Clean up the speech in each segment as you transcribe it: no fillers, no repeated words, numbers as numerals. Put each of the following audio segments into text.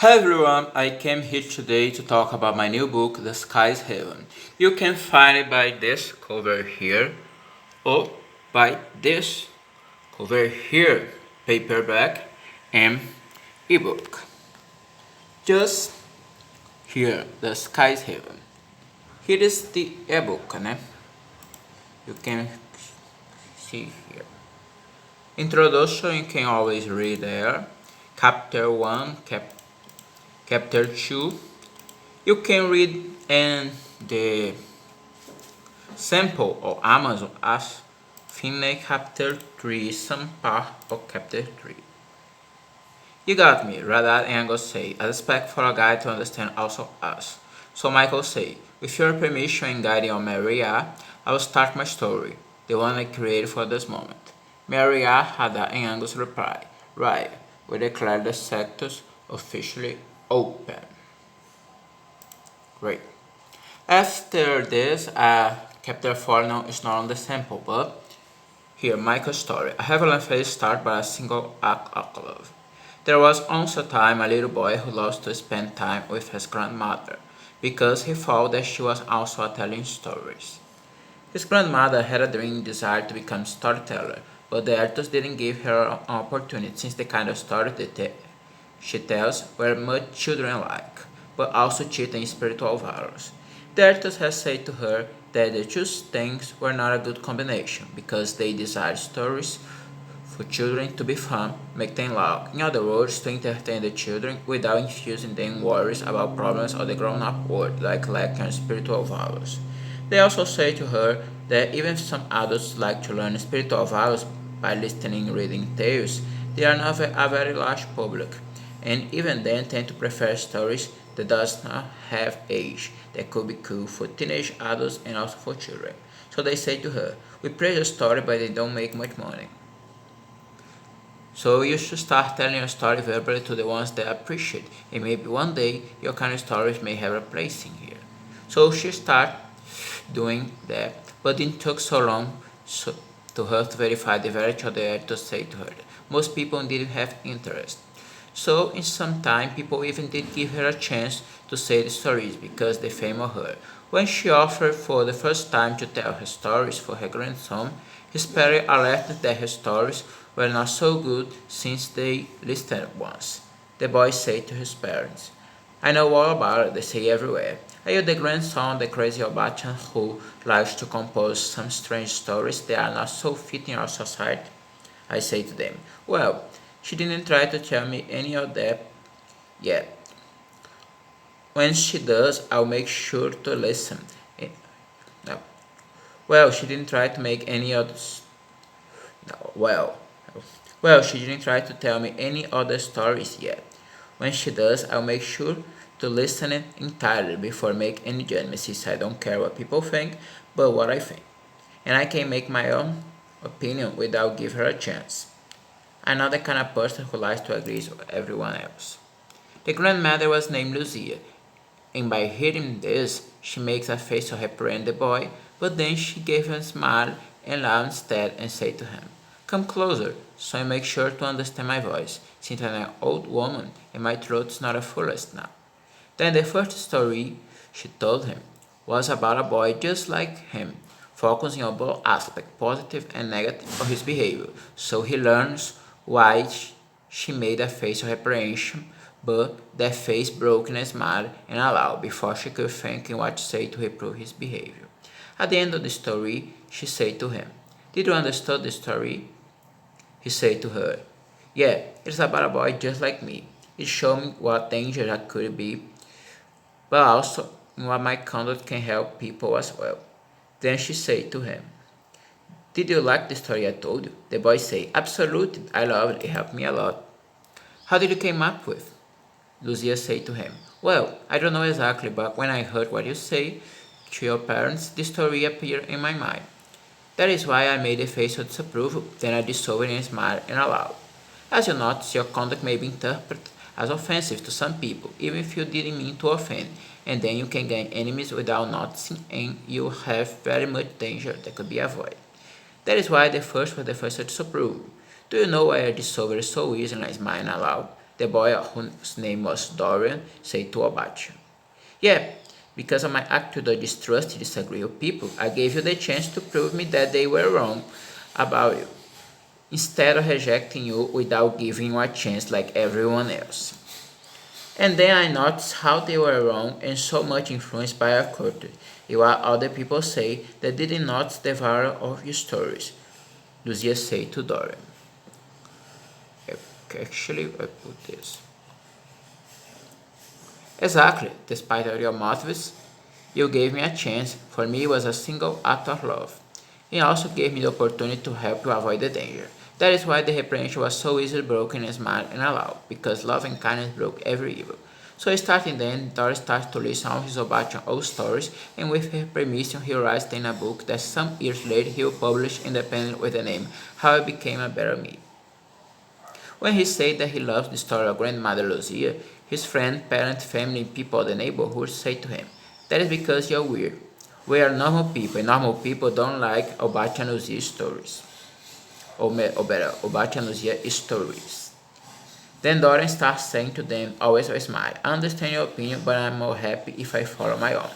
Hi everyone, I came here today to talk about my new book, The Sky's Heaven. You can find it by this cover here or by this cover here, paperback and ebook. Just here, The Sky's Heaven. Here is the ebook, né? You can see here. Introduction, you can always read there. Chapter 1, Chapter 2. You can read in the sample of Amazon as Finlay Chapter 3, some part of Chapter 3. You got me, Radar and Angus say, a respect for a guide to understand also us. So Michael say, with your permission and guiding on Maria, I will start my story, the one I created for this moment. Maria, Radar and Angus reply, right, we declare the sectors officially open. Great. After this, chapter 4 now is not on the sample, but here, Michael's story. A heavenly face start by a single act of love. There was once a time a little boy who loved to spend time with his grandmother, because he thought that she was also telling stories. His grandmother had a dream desire to become a storyteller, but the artist didn't give her an opportunity since the kind of stories she tells were much children like, but also cheating spiritual values. The artist has said to her that the two things were not a good combination because they desired stories for children to be fun, make them laugh. In other words, to entertain the children without infusing them worries about problems of the grown-up world, like lack and spiritual values. They also say to her that even if some adults like to learn spiritual values by listening and reading tales, they are not a very large public, and even then tend to prefer stories that does not have age, that could be cool for teenage adults and also for children. So they say to her, we praise your story but they don't make much money. So you should start telling your story verbally to the ones that appreciate, and maybe one day your kind of stories may have a place in here. So she started doing that, but it took so long to her to verify the verity of the ad to say to her that most people didn't have interest. So in some time, people even did give her a chance to say the stories because they fame of her. When she offered for the first time to tell her stories for her grandson, his parents alerted that her stories were not so good since they listened once. The boy said to his parents, I know all about it, they say everywhere. Are you the grandson of the crazy Obachan who likes to compose some strange stories that are not so fit in our society? I say to them, well, she didn't try to tell me any of that yet. When she does, I'll make sure to listen. Eh, No. Well, she didn't try to make any other. No, well, she didn't try to tell me any other stories yet. When she does, I'll make sure to listen it entirely before make any judgment, since I don't care what people think, but what I think. And I can make my own opinion without give her a chance. I'm not the kind of person who likes to agree with everyone else. The grandmother was named Lucia, and by hearing this, she makes a face to reprehend the boy, but then she gave him a smile and laughed instead and said to him, come closer, so I make sure to understand my voice, since I'm an old woman and my throat is not a fullest now. Then the first story she told him was about a boy just like him, focusing on both aspects, positive and negative, of his behavior, so he learns why she made a face of reprehension, but that face broke in a smile and a laugh before she could think in what to say to reprove his behavior. At the end of the story, she said to him, did you understand the story? He said to her, yeah, it's about a boy just like me. It showed me what danger I could be, but also what my conduct can help people as well. Then she said to him, did you like the story I told you? The boy said, absolutely, I loved it, it helped me a lot. How did you come up with? Lucia said to him, well, I don't know exactly, but when I heard what you say to your parents, the story appeared in my mind. That is why I made a face of disapproval, then I dissolved in a smile and allowed. As you notice, your conduct may be interpreted as offensive to some people, even if you didn't mean to offend, and then you can gain enemies without noticing, and you have very much danger that could be avoided. That is why the first was the first of disapproval. Do you know why I dissolved so easily and I smiled aloud? The boy, whose name was Dorian, said to Obacha. Yeah, because of my attitude of distrust, disagree with people, I gave you the chance to prove me that they were wrong about you, instead of rejecting you without giving you a chance like everyone else. And then I noticed how they were wrong and so much influenced by our culture, and what other people say that did not the value of your stories, Lucia said to Dorian. Actually, I put this. Exactly, despite all your motives, you gave me a chance. For me, it was a single act of love. It also gave me the opportunity to help you avoid the danger. That is why the reprehension was so easily broken and smiled and allowed, because love and kindness broke every evil. So starting then, Doris started to listen all his Obatian old stories, and with her permission he writes in a book that some years later he will publish independently with the name How I Became a Better Me. When he said that he loves the story of grandmother Lucia, his friend, parent, family, and people of the neighborhood say to him, that is because you're weird. We are normal people, and normal people don't like Obatian Lucia stories. Or better, Obatian Lucia stories. Then Dorian starts saying to them, always with a smile, I understand your opinion, but I'm more happy if I follow my own.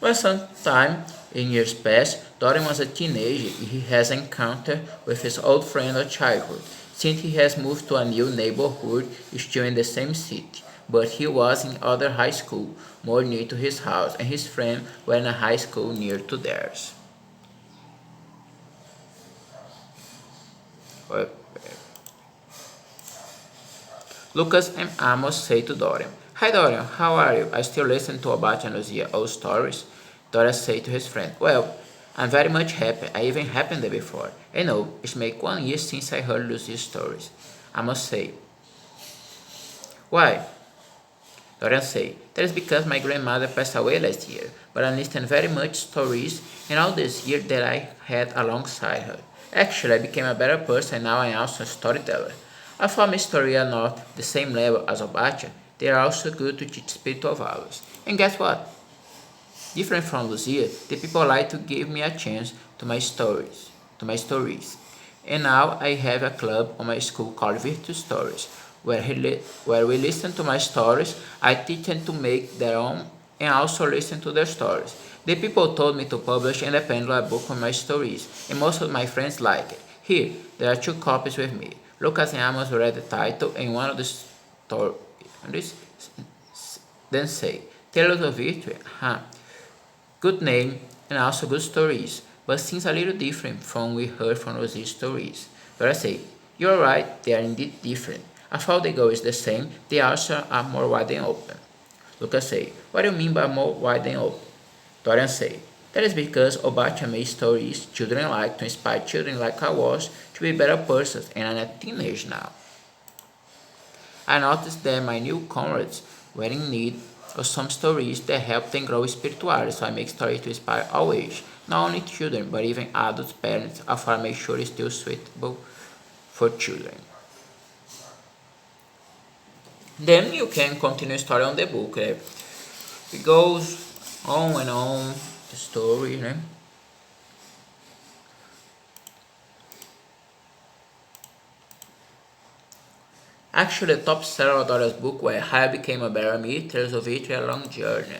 But sometime in years past, Dorian was a teenager and he has an encounter with his old friend of childhood, since he has moved to a new neighborhood still in the same city. But he was in other high school, more near to his house, and his friend were in a high school near to theirs. Lucas and Amos say to Dorian, Hi Dorian, how are you? I still listen to Obata and Lucia old stories. Dorian said to his friend, Well, I'm very much happy. I even happened there before. I know, it's make 1 year since I heard Lucia's stories. Amos say, Why? Dorian say, That is because my grandmother passed away last year, but I listened very much stories in all this year that I had alongside her. Actually, I became a better person and now I am also a storyteller. I thought my stories are not the same level as Obacha, they are also good to teach spiritual values. And guess what? Different from Lucia, the people like to give me a chance to my stories. And now I have a club on my school called Virtue Stories, where we listen to my stories, I teach them to make their own and also listen to their stories. The people told me to publish independently a book on my stories, and most of my friends like it. Here, there are 2 copies with me. Lucas and Amos read the title and one of the stories, then say, Tales of Virtue, huh? Good name and also good stories, but seems a little different from we heard from Rosie's stories. But I say, you're right, they are indeed different. I thought the goal is the same, they also are more wide and open. Lucas say, what do you mean by more wide and open? Dorian say, that is because Obata made stories children like to inspire children like I was to be better persons, and I'm a teenager now. I noticed that my new comrades were in need of some stories that help them grow spiritually, so I make stories to inspire all ages, not only children, but even adults, parents, I make sure it's still suitable for children. Then you can continue story on the book. It goes on and on, the story, Actually, the top seller of Dora's book were How I Became a Better Me, Tales of It, A Long Journey.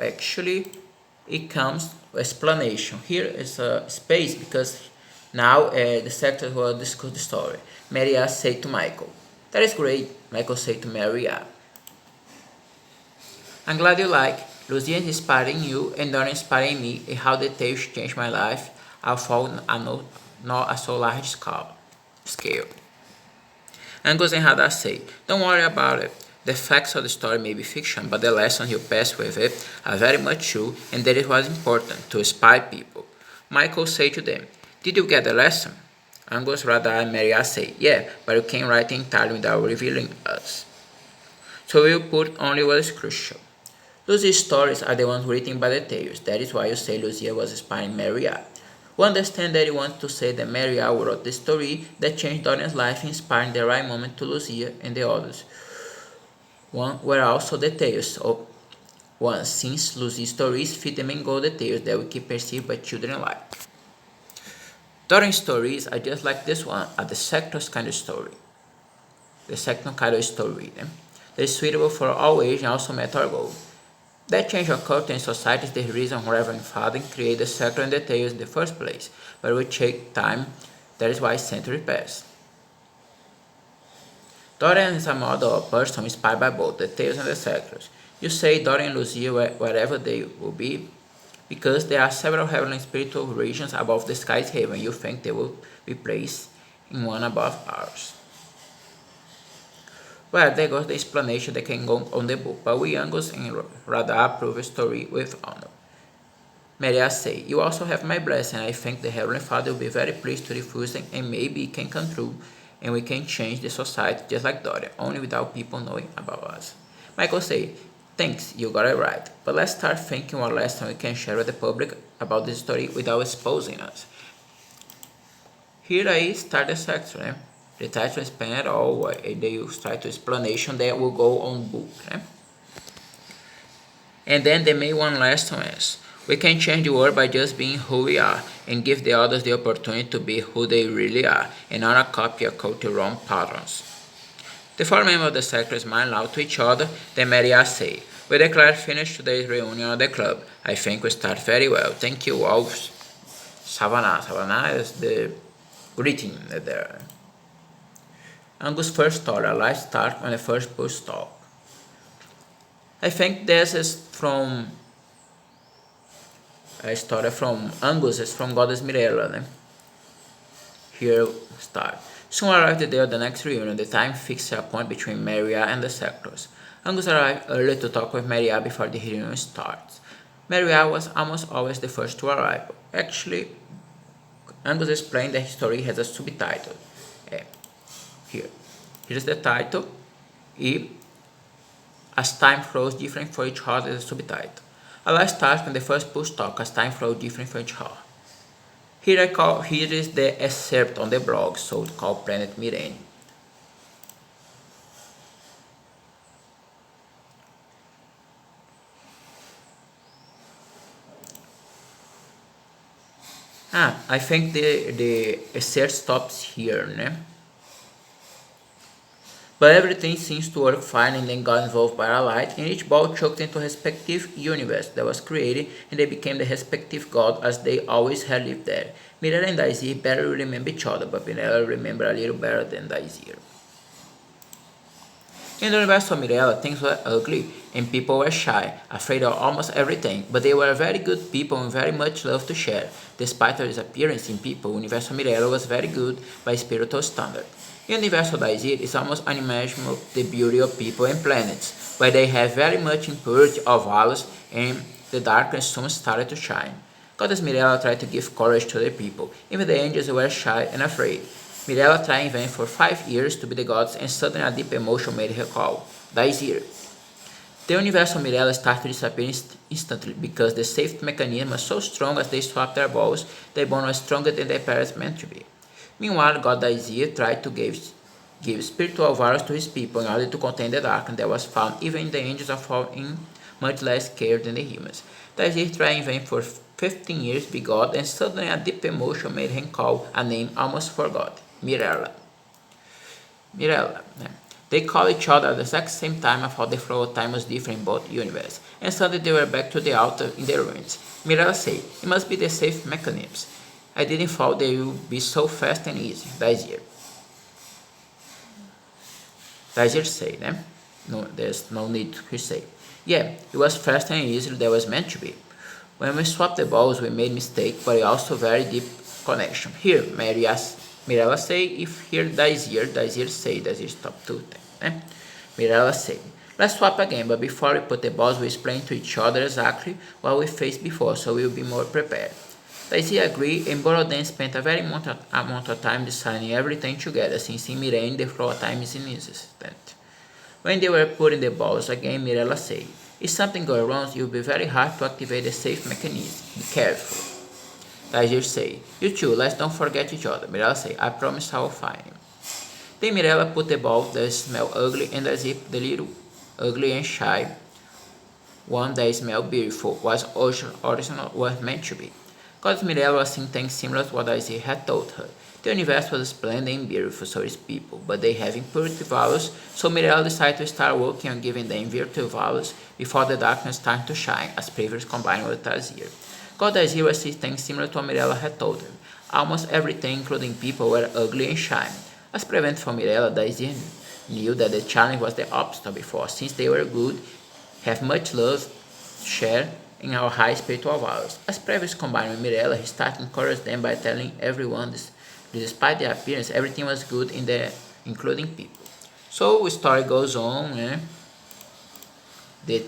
Actually, it comes with explanation. Here is a space because now the sector will discuss the story. Maria said to Michael, That is great, Michael said to Maria. I'm glad you like. Lucia is inspiring you and Donna inspiring me and how the tales changed my life, although not a so large scale. Angus and Hada say, Don't worry about it. The facts of the story may be fiction, but the lessons you pass with it are very much true, and that it was important to inspire people. Michael said to them, Did you get the lesson? Angus, Radha, and Maria say, Yeah, but you can write entirely without revealing us. So we'll put only what is crucial. Lucia's stories are the ones written by the tales. That is why you say Lucia was inspiring Maria. We understand that you want to say that Maria wrote the story that changed Dorian's life, inspiring the right moment to Lucia and the others. One were also the tales of one, since Lucy's stories fit the main goal details that we can perceive by children alike. Dorian stories are just like this one, are the sector's kind of story. The second kind of story. They're suitable for all age and also met our goal. That change occurred in society is the reason Reverend Father created the sector and details in the first place, but it will take time, that is why centuries pass. Dorian is a model of person inspired by both the tales and the sectors. You say Dorian and Lucia wherever they will be, because there are several heavenly spiritual regions above the sky's heaven. You think they will be placed in one above ours. Well, there goes the explanation that can go on the book, but we Angus and Radha approve a story with honor. Maria say, you also have my blessing. I think the Heavenly Father will be very pleased to refuse them and maybe it can come true and we can change the society just like Dorian, only without people knowing about us. Michael say, thanks, you got it right, but let's start thinking what lesson we can share with the public about this story without exposing us. Here I start the section. The title is pen at all, they will start to explanation that will go on book. And then the main one lesson is, we can change the world by just being who we are and give the others the opportunity to be who they really are and not a copy of cultural patterns. The four members of the sector smile loud to each other, then Maria say, we declare finished today's reunion of the club. I think we start very well. Thank you all. Savannah. Savannah is the greeting there. Angus' first story, a life start on the first push talk. I think this is from a story from Angus, is from Goddess Mirella. Here start. Soon arrived the day of the next reunion, the time fixed a point between Maria and the sectors. Angus arrived early to talk with Maria before the reunion starts. Maria was almost always the first to arrive. Actually, Angus explained that his story has a subtitle. Here's the title. As time flows different for each horse is a subtitle. A life starts when the first push talk, as time flows different for each horse. Here is the excerpt on the blog, so it's called Planet Mirene. I think the excerpt stops here, né? But everything seems to work fine and then got involved by a light, and each ball choked into a respective universe that was created, and they became the respective god as they always had lived there. Mirella and Daisy barely remember each other, but Mirella remembered a little better than Daisy. In the universe of Mirella, things were ugly, and people were shy, afraid of almost everything, but they were very good people and very much loved to share. Despite their disappearance in people, Universo Mirella was very good by spiritual standard. In the universe of Daisy, it's almost unimaginable the beauty of people and planets, where they have very much impurity of values and the darkness soon started to shine. Goddess Mirella tried to give courage to the people, even the angels were shy and afraid. Mirella tried in vain for 5 years to be the goddess, and suddenly a deep emotion made her call, Daisy. The universe of Mirella started to disappear instantly because the safety mechanism was so strong as they swapped their balls, their bond was stronger than their parents meant to be. Meanwhile, God Daisy tried to give spiritual virus to his people in order to contain the darkness that was found even in the angels of all in much less care than the humans. Daisy tried in vain for 15 years to be God, and suddenly a deep emotion made him call a name almost forgot, Mirella. Mirella. They called each other at the exact same time. I thought the flow of time was different in both universes, and suddenly they were back to the altar in their ruins. Mirella said, it must be the safe mechanisms. I didn't thought they would be so fast and easy. Daisy said, No, there's no need to say. Yeah, it was fast and easy, that was meant to be. When we swapped the balls, we made mistake, but also very deep connection. Here, Mirella say, if here Daisy say, Daisy stop too. Mirella say, let's swap again, but before we put the balls, we explain to each other exactly what we faced before, so we'll be more prepared. Daisy agreed, and both of them spent a very amount of time designing everything together, since in Mirene the flow of time is inexistent. When they were putting the balls again, Mirella said, if something goes wrong, it will be very hard to activate the safe mechanism. Be careful. Daisy said, you two, let's don't forget each other. Mirella said, I promise I will find him. Then Mirella put the ball that smelled ugly, and as if the little ugly and shy one that smelled beautiful was original was meant to be. Goddess Mirella was seeing things similar to what Daisy had told her. The universe was splendid and beautiful, so its people, but they have impurity values, so Mirella decided to start working on giving them virtue values before the darkness started to shine, as previously combined with Daisy. God Daisy was seeing things similar to what Mirella had told her. Almost everything, including people, were ugly and shiny. As prevent from Mirella, Daisy knew that the challenge was the obstacle before, since they were good, have much love, share in our high spiritual values. As previously combined with Mirella, he started to encourage them by telling everyone this, despite their appearance, everything was good in the including people. So the story goes on, the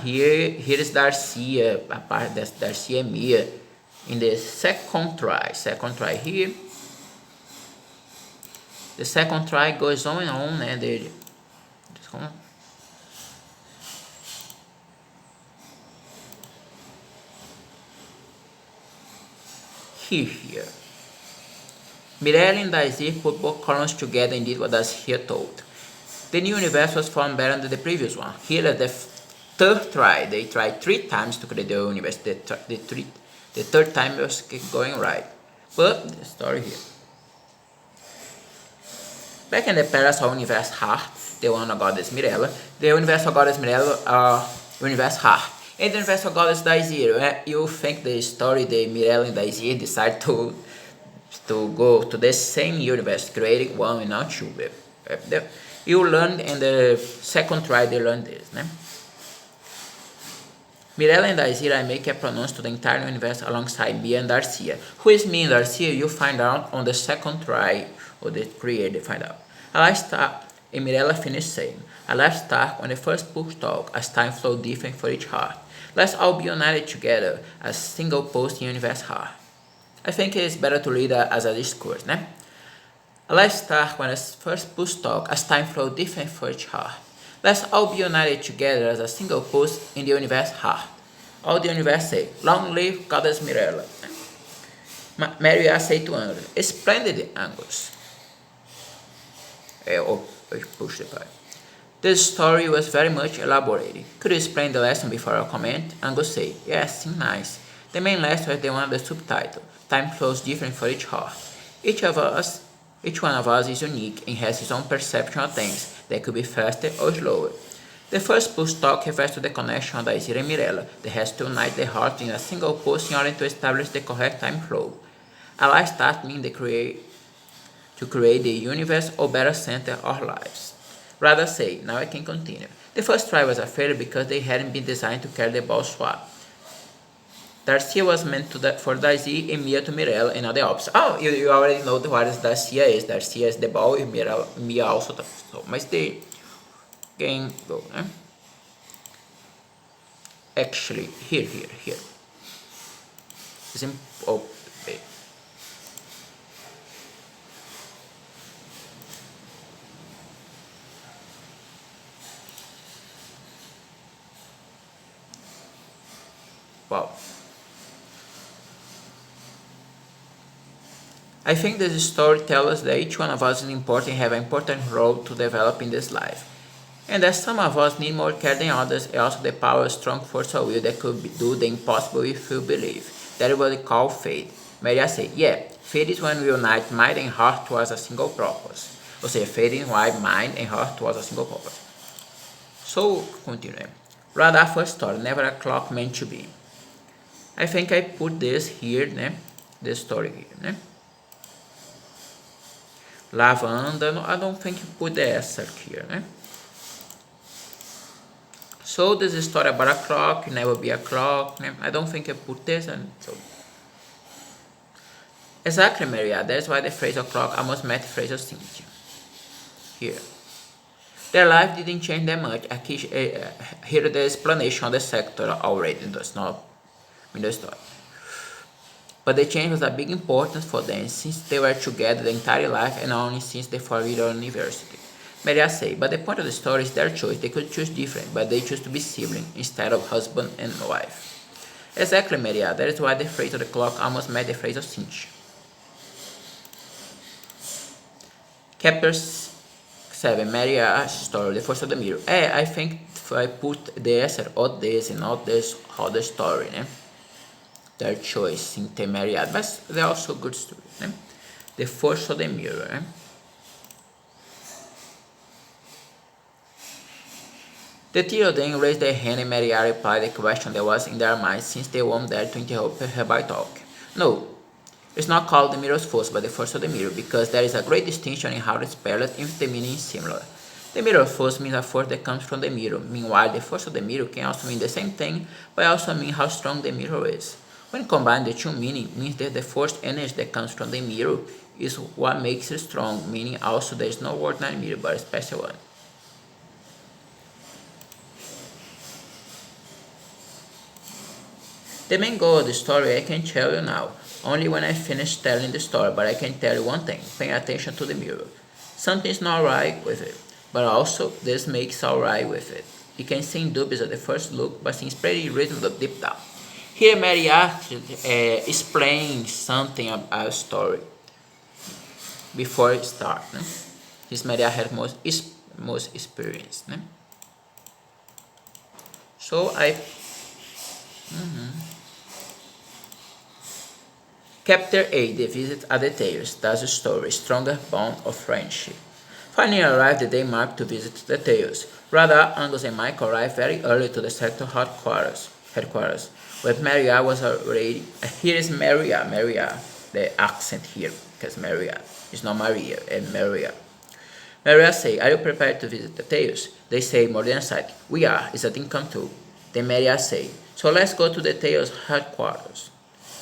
here is Darcia, a part that's Darcia and Mia in the second try here. The second try goes on and on, and here. Mirella and Daisy put both columns together and did what Daisy told. The new universe was formed better than the previous one. Here at the third try, they tried 3 times to create the universe. The third time was going right. But the story here. Back in the parasol universe heart, the one of Goddess Mirella, the universal Goddess Mirella, universe heart. And the universal Goddess Daisy, you think the story, the Mirella and Daisy decide to go to the same universe, creating one and not two. You learn in the second try, they learn this. Mirella and Daisy make a pronounce to the entire universe alongside Mia and Darcia. Who is Mia and Darcia? You find out on the second try, or the creator find out. Alastair and Mirella finish saying, Alastair on the first book talk, as time flow different for each heart. Let's all be united together as single post in universe heart. I think it is better to read as a discourse, Let's start when the first post talk as time flow different for each heart. Let's all be united together as a single post in the universe heart. All the universe say, long live Goddess Mirella. Maria say to Angus, splendid Angus. Push the part. This story was very much elaborated. Could you explain the lesson before I comment? Angus say, yes, nice. The main lesson is the one of the subtitle. Time flows different for each heart. Each one of us is unique and has his own perception of things that could be faster or slower. The first post talk refers to the connection of Daisy and Mirella that has to unite the heart in a single post in order to establish the correct time flow. Ally start means to create the universe or better center our lives. Rather say, now I can continue. The first try was a failure because they hadn't been designed to carry the ball swap. Darcia was meant for Daisy and Mia to Mirella and not the opposite. Oh, you already know what Darcia is. Darcia is the ball and Mia also. So, mas the game go, Actually, here. Okay. Wow. I think this story tells us that each one of us is important and have an important role to develop in this life. And that some of us need more care than others, and also the power of strong force of will that could do the impossible if you believe. That is what we call faith. Maria said, faith is when we unite mind and heart towards a single purpose. Ou seja, faith is why mind and heart towards a single purpose. So, continue. Radar first story, never a clock meant to be. I think I put this here, this story here, Lavanda, no, I don't think you put the S here, So this is a story about a clock, never be a clock, I don't think I put this, and so. Exactly, Maria, that's why the phrase of clock almost met the phrase of Cynthia. Here. Their life didn't change that much. Here the explanation of the sector already does not in the story. But the change was a big importance for them since they were together the entire life and only since the 4-year university. Maria said, but the point of the story is their choice. They could choose different, but they chose to be siblings instead of husband and wife. Exactly, Maria. That is why the phrase of the clock almost met the phrase of Cynthia. Chapter 7, Maria's story, the force of the mirror. I think if I put the answer of this and not this other story, né? Their choice in Temeriad, but they're also good stories, né? The Force of the Mirror, né? The trio then raised their hand and Maria replied the question that was in their minds since they won't dare to interrupt her by talk. No, it's not called the mirror's force, but the force of the mirror, because there is a great distinction in how it's spelled if the meaning is similar. The mirror force means a force that comes from the mirror. Meanwhile, the force of the mirror can also mean the same thing, but also mean how strong the mirror is. When combined, the two meanings means that the force energy that comes from the mirror is what makes it strong, meaning also there is no ordinary mirror, but a special one. The main goal of the story I can tell you now, only when I finish telling the story, but I can tell you one thing, pay attention to the mirror. Something's not right with it, but also this makes alright with it. You can seem dubious at the first look, but seems pretty reasonable deep down. Here Maria explains something about a story before it starts. Né? This Maria had most experience. Né? So I... Chapter 8, The Visit at the Tails, tells the story, Stronger Bond of Friendship. Finally arrived the day marked to visit the Tails. Rather, Angus and Mike arrived very early to the sector headquarters, where Maria was already... Here is Maria, the accent here, because Maria, it's not Maria, it's Maria. Maria say, are you prepared to visit the Tails? They say more than a sight, we are, it's a thing come true. Then Maria say, so let's go to the Tails headquarters.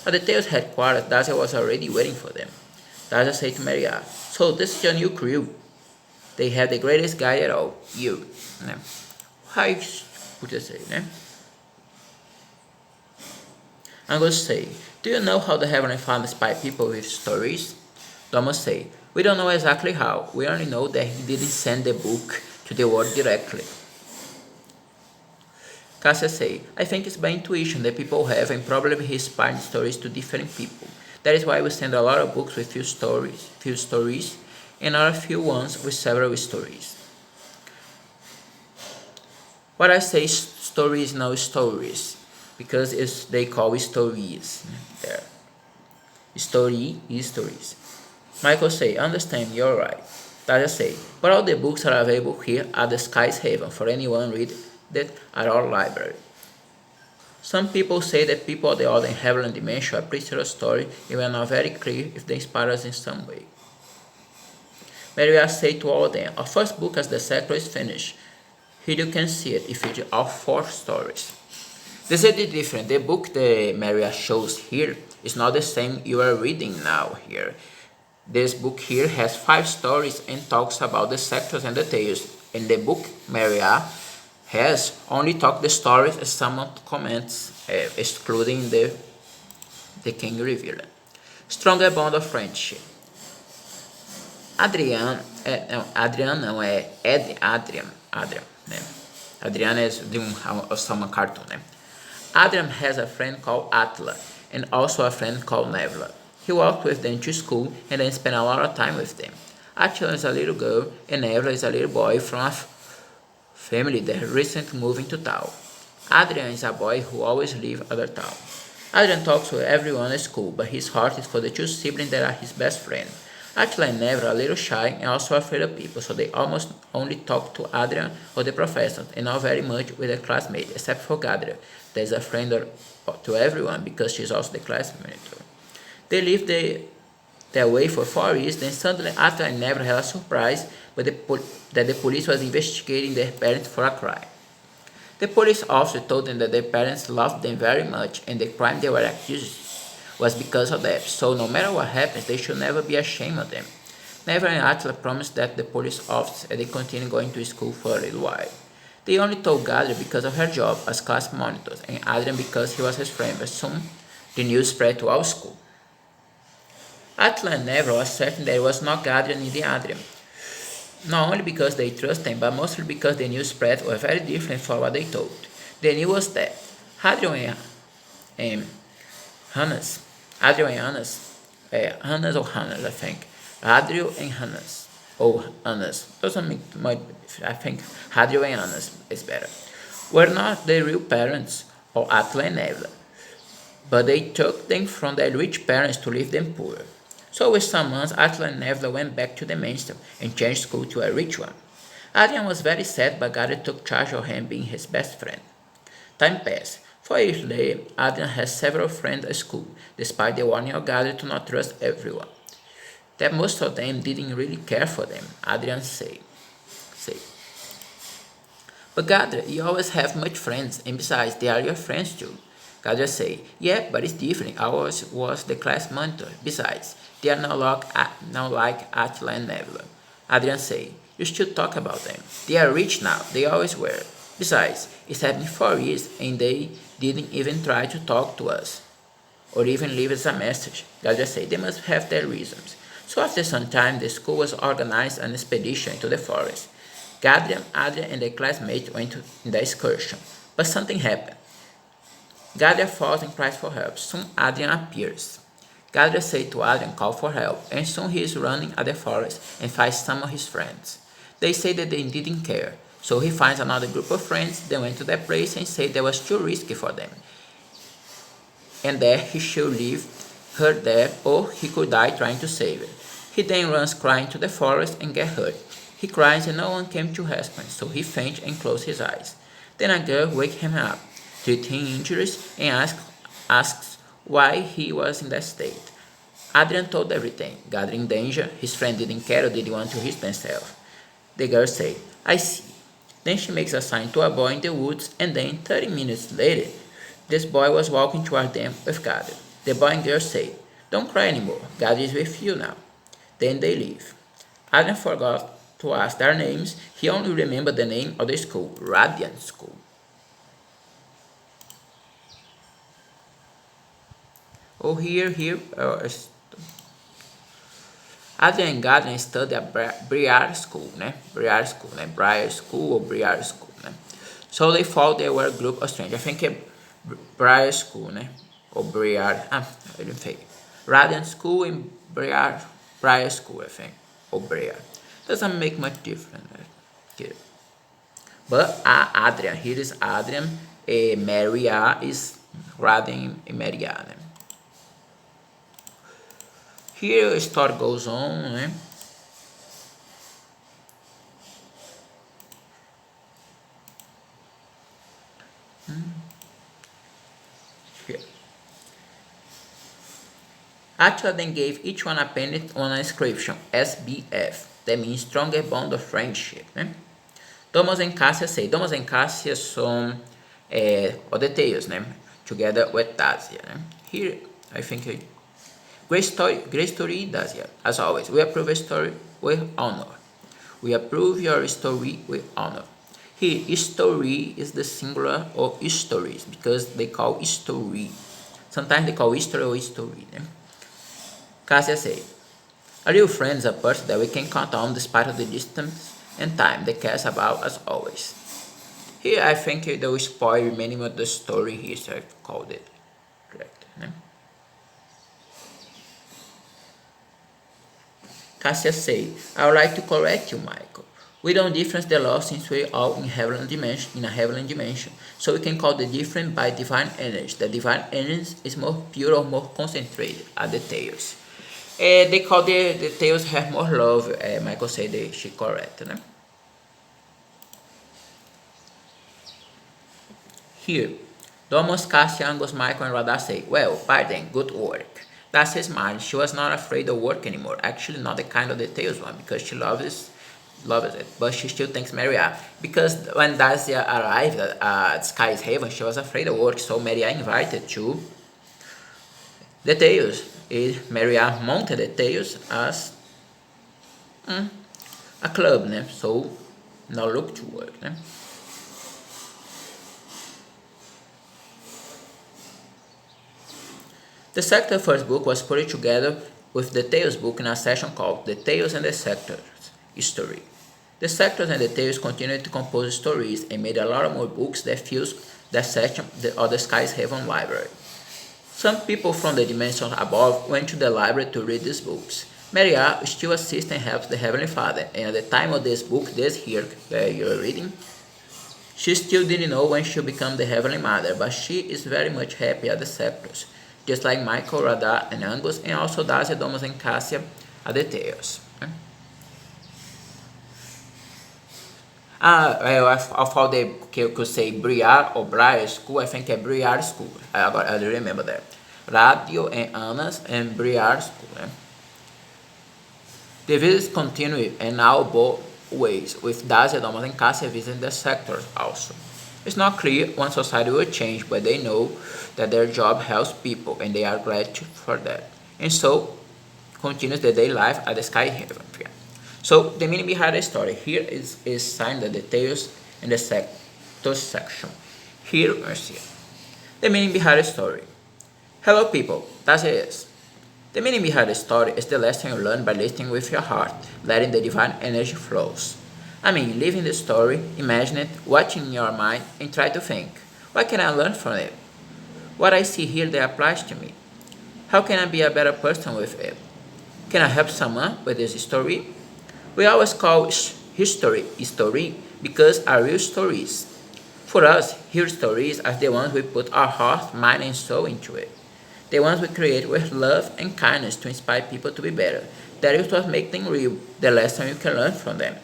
At the Tails headquarters, Dacia was already waiting for them. Dacia said to Maria, so this is your new crew. They have the greatest guy at all, you. How would you say, né? I'm going to say, do you know how the Heavenly Father inspired people with stories? Thomas say, we don't know exactly how, we only know that he didn't send the book to the world directly. Cassia say, I think it's by intuition that people have, and probably he inspired stories to different people. That is why we send a lot of books with few stories, and other few ones with several stories. What I say stories, no stories, because they call stories. There. Story is stories. Michael say, understand, you're right. Taja say, but all the books are available here at the Sky's Haven for anyone read that at our library. Some people say that people of the other heavenly dimension appreciate a story even not very clear if they inspire us in some way. Maria say to all of them, our first book as the sector is finished. Here you can see it, it features all 4 stories. This is different. The book that Maria shows here is not the same you are reading now here. This book here has 5 stories and talks about the sectors and the tales. In the book Maria has only talked the stories and some comments, excluding the King revealed. Stronger Bond of Friendship. Adrian, né? Adrian é de uma cartoon, né? Adrian has a friend called Atla and also a friend called Nevla. He walked with them to school and then spent a lot of time with them. Atla is a little girl and Nevla is a little boy from a family that recently moved into town. Adrian is a boy who always lives at the town. Adrian talks to everyone at school, but his heart is for the 2 siblings that are his best friends. Atla and Nevra are a little shy and also afraid of people, so they almost only talk to Adrian or the professors, and not very much with their classmates, except for Gadria, that is a friend to everyone because she's also the class monitor. They lived their way for 4 years, then suddenly Atla and Nevra had a surprise that the police was investigating their parents for a crime. The police officer told them that their parents loved them very much, and the crime they were accused was because of that, so no matter what happens, they should never be ashamed of them. Nevra and Atla promised that the police officer, and they continued going to school for a little while. They only told Gadria because of her job as class monitors, and Adrian because he was his friend, but soon the news spread to our school. Atla and Nevra were certain that it was not Gadria needing Adrian, not only because they trust him, but mostly because the news spread were very different from what they told. The news was that Adrian and Hannes, I think. Adrio and Hannes, or Hannes. Doesn't make much. I think Adrio and Hannes is better. were not the real parents of Atla and Nevla, but they took them from their rich parents to leave them poor. So with some months, Atla and Nevla went back to the Mainstem and changed school to a rich one. Adrian was very sad, but Gary took charge of him being his best friend. Time passed. 4 years later, Adrian has several friends at school, despite the warning of Gary to not trust everyone. That most of them didn't really care for them, Adrian say. But Gadra, you always have much friends, and besides, they are your friends too. Gadra say, yeah, but it's different. I always was the class monitor. Besides, they are not like Attila and Nebula. Adrian say, you should talk about them. They are rich now. They always were. Besides, it's been 4 years, and they didn't even try to talk to us, or even leave us a message. Gadra say, they must have their reasons. So after some time, the school was organized an expedition into the forest. Gadrian, Adrian, and their classmates went on the excursion, but something happened. Gadrian falls and cries for help. Soon Adrian appears. Gadrian says to Adrian, call for help, and soon he is running at the forest and finds some of his friends. They say that they didn't care, so he finds another group of friends. They went to that place and said that was too risky for them, and that he should leave her there or he could die trying to save her. He then runs crying to the forest and gets hurt. He cries and no one came to rescue him, so he faints and closes his eyes. Then a girl wakes him up, treats his injuries, and asks why he was in that state. Adrian told everything. Gathering danger, his friend didn't care or didn't want to risk themselves. The girl said, I see. Then she makes a sign to a boy in the woods, and then 30 minutes later, this boy was walking toward them with Gadri. The boy and girl say, don't cry anymore, Gadri is with you now. Then they leave. Adrian forgot to ask their names. He only remembered the name of the school, Radiant School. Oh, here, Adrian and Gadrian studied at Briar School, né? Briar School, né? Briar School or Briar School, né? So they thought they were a group of strangers. I think Briar School, né? Or Briar, I didn't think. Radiant School and Briar School, I think. Or Briar. Doesn't make much difference here. But Adrian, here is Adrian, Maria is Radiant and Mariana. Here the story goes on, né? Here. Attila then gave each one a pendant on an inscription, SBF, that means stronger bond of friendship, né? Thomas and Cassia say, Thomas and Cassia são o details, né? Together with Dacia, né? Here, I think, great story, Dacia. As always, we approve a story with honor. We approve your story with honor. Here, story is the singular of stories because they call story. Sometimes they call history or story, né? Cassia said, a real friend is a person that we can count on despite of the distance and time that cares about us always. Here I think they will spoil many of the story here, so I've called it correct. Né? Cassia said, I would like to correct you, Michael. We don't difference the law since we are all in a heavenly dimension, so we can call the difference by divine energy. The divine energy is more pure or more concentrated at the tails. They call the tails have more love. Michael said she correct. Né? Here, Domus, Cassia, Angus, Michael, and Radha say, well, pardon, good work. Dacia smiled. She was not afraid of work anymore. Actually, not the kind of the tails one, because she loves it. But she still thanks Maria. Because when Dacia arrived at Sky's Haven, she was afraid of work, so Maria invited to the tails. Maria mounted the tails as a club, né? So now look to work. Né? The Sector first book was put together with the Tales book in a section called The Tales and the Sectors History. The Sectors and the Tales continued to compose stories and made a lot more books that fused that section of the Sky's Haven library. Some people from the dimension above went to the library to read these books. Maria still assists and helps the Heavenly Father, and at the time of this book, this here that you're reading, She still didn't know when she'll become the Heavenly Mother, but she is very much happy at the Sectors, just like Michael, Radha, and Angus, and also Dacia, Domus, and Cassia at the Tails. I thought they could say Briar or Briar School. I think it's Briar School. I remember that. Radio and Anna's and Briar School. The visits continue and now both ways, with Dacia, Domus, and Cassia visiting the Sectors also. It's not clear when society will change, but they know that their job helps people and they are glad for that. And so continues the daily life at the Sky Haven. So the meaning behind the story here is signed the details in the Sectors section. Here we see the meaning behind the story. Hello people, that's it. The meaning behind the story is the lesson you learn by listening with your heart, letting the divine energy flows. I mean, living the story, imagine it, watching in your mind, and try to think, what can I learn from it? What I see here that applies to me. How can I be a better person with it? Can I help someone with this story? We always call history because are real stories. For us, real stories are the ones we put our heart, mind, and soul into it. The ones we create with love and kindness to inspire people to be better. That is what makes them real, the lesson you can learn from them.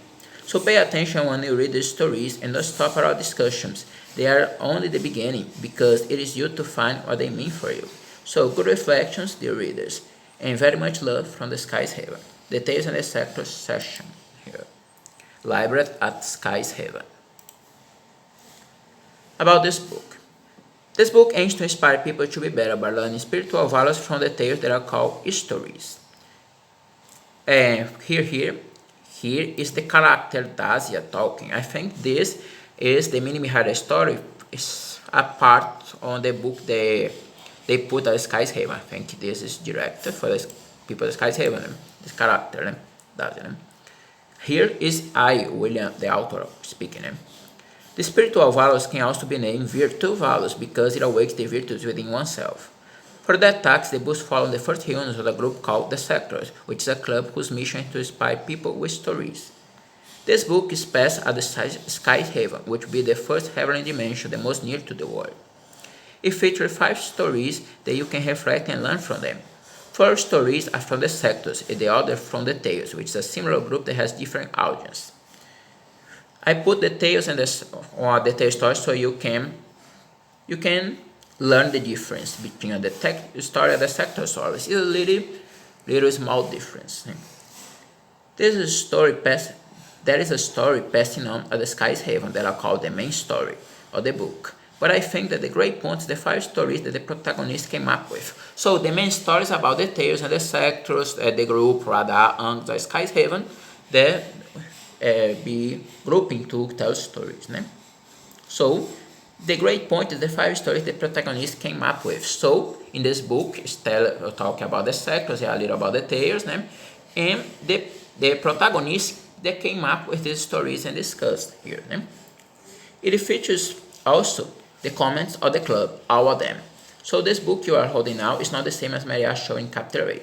So pay attention when you read these stories and don't stop at our discussions. They are only the beginning because it is you to find what they mean for you. So good reflections, dear readers, and very much love from the Sky's Haven. Details in the Sectors section here. Library at Sky's Haven. About this book. This book aims to inspire people to be better by learning spiritual values from the tales that are called stories. And here is the character Dacia talking. I think this is the meaning behind the story. It's a part on the book they put at Sky's Haven. I think this is directed for the people at Sky's Haven. This character Dacia. Here is William, the author, speaking. The spiritual values can also be named virtue values because it awakes the virtues within oneself. For that task, the books follow the first reunions of a group called The Sectors, which is a club whose mission is to inspire people with stories. This book is passed at the Sky's Haven, which will be the first heavenly dimension, the most near to the world. It features 5 stories that you can reflect and learn from them. 4 stories are from the Sectors, and the other from the Tales, which is a similar group that has different audience. I put the Tales and the Tale stories so you can learn the difference between the story and the Sector stories. It's a little small difference. There is a story passing on at the Sky's Haven that are called the main story of the book. But I think that the great point is the 5 stories that the protagonist came up with. So the main story is about the Tales and the Sectors, the group, Radha, and the Sky's Haven, that be grouping to tell stories. So the great point is the 5 stories the protagonist came up with. So in this book, Stella talk about the Sectors, a little about the Tales, and the protagonist that came up with these stories and discussed here. It features also the comments of the club, all of them. So this book you are holding now is not the same as Maria showed in Chapter 8.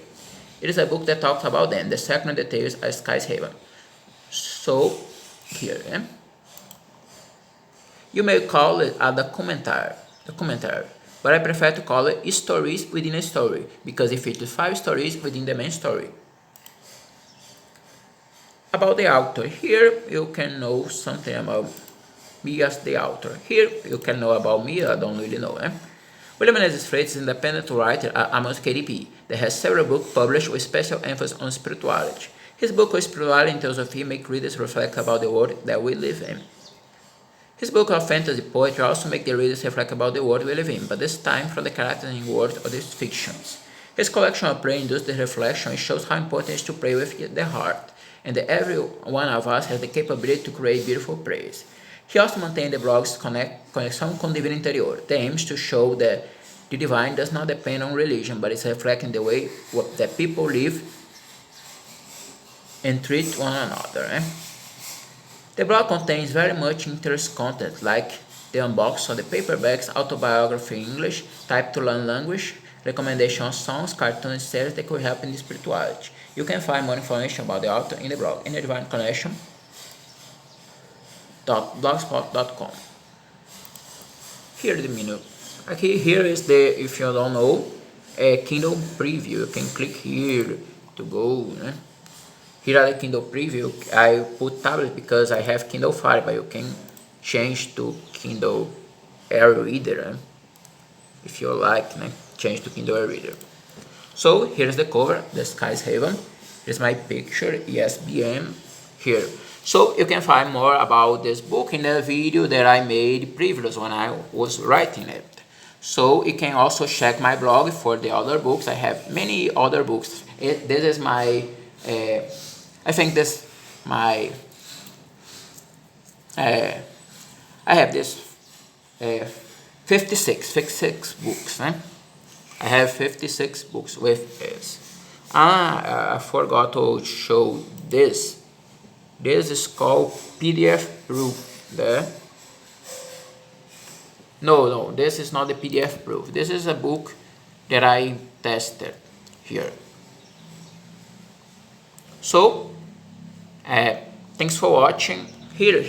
It is a book that talks about them, the second details at Sky's Haven. So here, you may call it a commentary, but I prefer to call it stories within a story because it features 5 stories within the main story. About the author, here you can know something about me as the author. Here you can know about me, I don't really know. William Menezes Freitas is an independent writer at Amos KDP that has several books published with special emphasis on spirituality. His book on spirituality and theosophy make readers reflect about the world that we live in. His book of fantasy poetry also make the readers reflect about the world we live in, but this time from the characters and words of these fictions. His collection of prayer induces the reflection and shows how important it is to pray with the heart, and that every one of us has the capability to create beautiful prayers. He also maintained the blog's Conexão com Divino Interior. The aim is to show that the divine does not depend on religion, but is reflecting the way that people live and treat one another. The blog contains very much interesting content, like the unboxing of the paperbacks, autobiography in English, type to learn language, recommendation of songs, cartoons, series that could help in spirituality. You can find more information about the author in the blog in the Divine Connection blogspot.com. Here the menu. Okay, here is the, if you don't know, Kindle preview. You can click here to go. Here are the Kindle preview. I put tablet because I have Kindle Fire, but you can change to Kindle e-reader. If you like, change to Kindle e-reader. So here's the cover, the Sky's Haven. Here's my picture, ESBN here. So you can find more about this book in the video that I made previous when I was writing it. So you can also check my blog for the other books. I have many other books. This is my, I think this, my, I have this 56 books. I have 56 books with this. I forgot to show this. This is called PDF proof. There. No, this is not the PDF proof. This is a book that I tested here. So, thanks for watching. Here,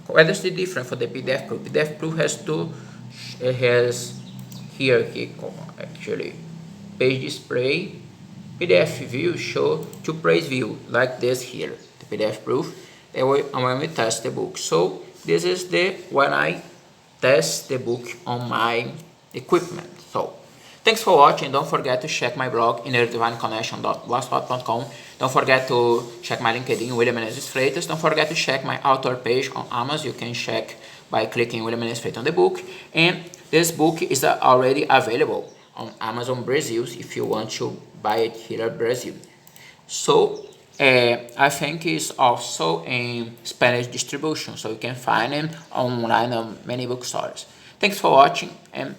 what is the difference for the PDF proof? PDF proof has two, it has here actually page display, PDF view show to page view like this here, the PDF proof. And when we test the book, so this is the when I test the book on my equipment. So thanks for watching. Don't forget to check my blog innerdivineconnection.blogspot.com. Don't forget to check my LinkedIn, William Menezes Freitas. Don't forget to check my author page on Amazon. You can check by clicking William Menezes Freitas on the book. And this book is already available on Amazon Brazil if you want to buy it here in Brazil. So I think it's also in Spanish distribution, so you can find it online on many bookstores. Thanks for watching and